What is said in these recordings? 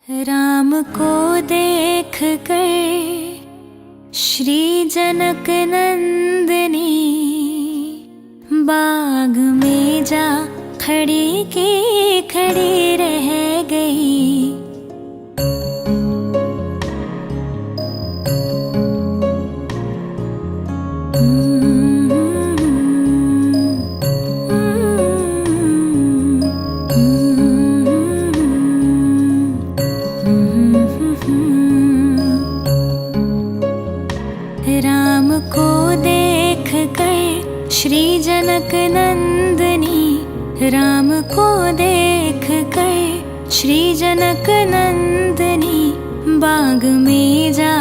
राम को देख कर श्री जनक नंदनी बाग में जा खड़ी की खड़ी रह गई। राम को देख कर श्री जनक नंदनी, राम को देख कर श्री जनक नंदनी बाग में जा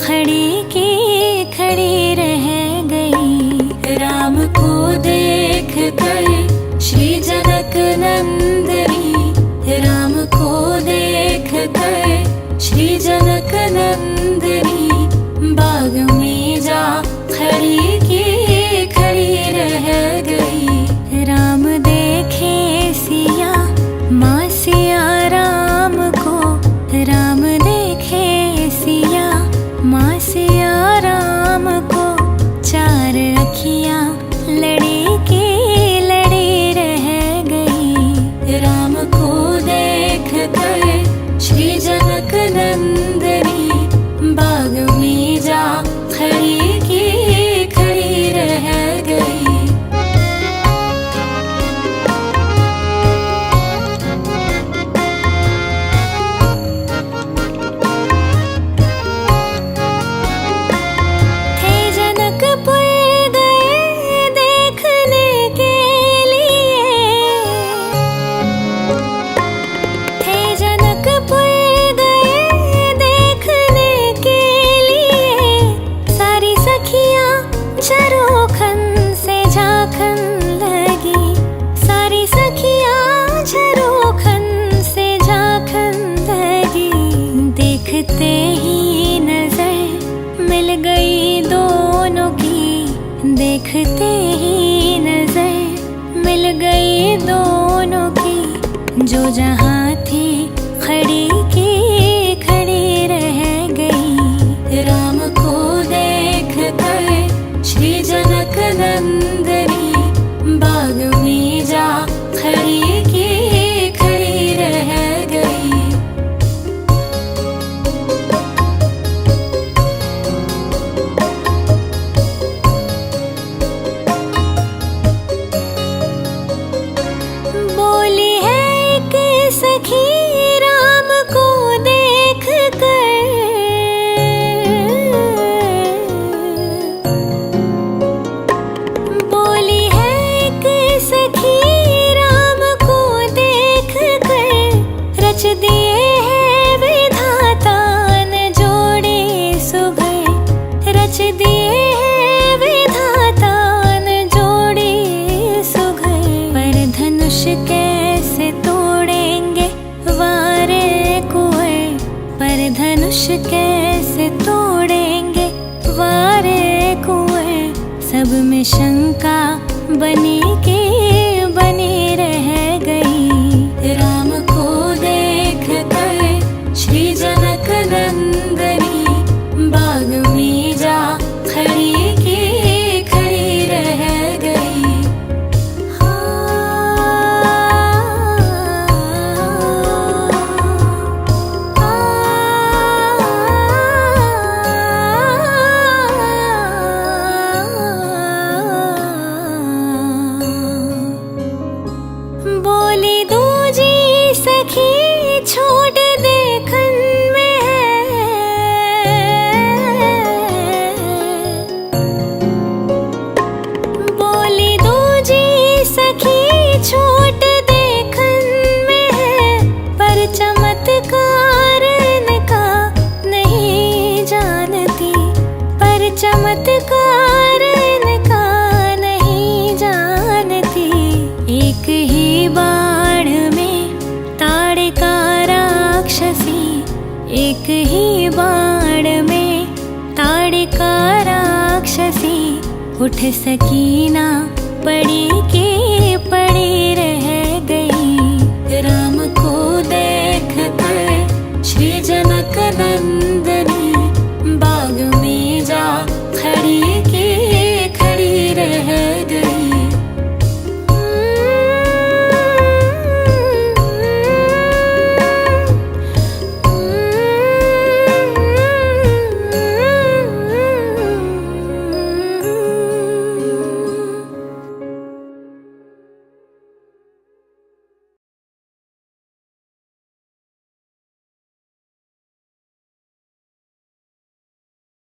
खड़ी की खड़ी रह गई। राम को देख कर श्री जनक नंदनी, राम को देख कर श्री जनक नंदनी बाग में जा खड़ी की खड़ी रह गई। राम देखे सिया माँ सिया राम को, राम देखे सिया माँ सिया राम को, चार अखियाँ लड़ी की लड़ी रह गई। राम को देख कर श्री जनक नंदनी बाग में जा खड़ी की खड़ी रह गई। थे जनकपुर गए देखने के लिए, थे जनकपुर झरोखन से झांकन लगी, सारी सखियाँ झरोखन से झांकन लगी। देखते ही नजर मिल गई दोनों की, देखते ही नजर मिल गई दोनों की, जो जहाँ थी खड़ी की खड़ी रह गई। राम को देख कर श्री जनक नंदनी बाग में जा खड़ी की खड़ी रह गई। बोली है एक सखी राम को देख कर, रच दिए हैं विधाता ने जोड़े सुघर, रच दिए हैं विधाता ने जोड़े सुघर। पर धनुष कैसे तोड़ेंगे वारे कुंवर, पर धनुष कैसे तोड़ेंगे वारे कुंवर। सब में शंका बनी के बनी रह गई। राम को देख कर श्री जनक नंदनी बाग में जा खड़ी की खड़ी रह गई। बोली दूजी सखी छोड़ देखन में है, बोली दूजी सखी छोड़ देखन में है। पर चमत्कार इनका नहीं जानती, पर चमत्कार इनका नहीं जानती। एक ही बाण में ताड़का राक्षसी, एक ही बाण में ताड़का राक्षसी। उठ सकीना पड़ी के पड़ी रह गई। राम को देख कर नंदन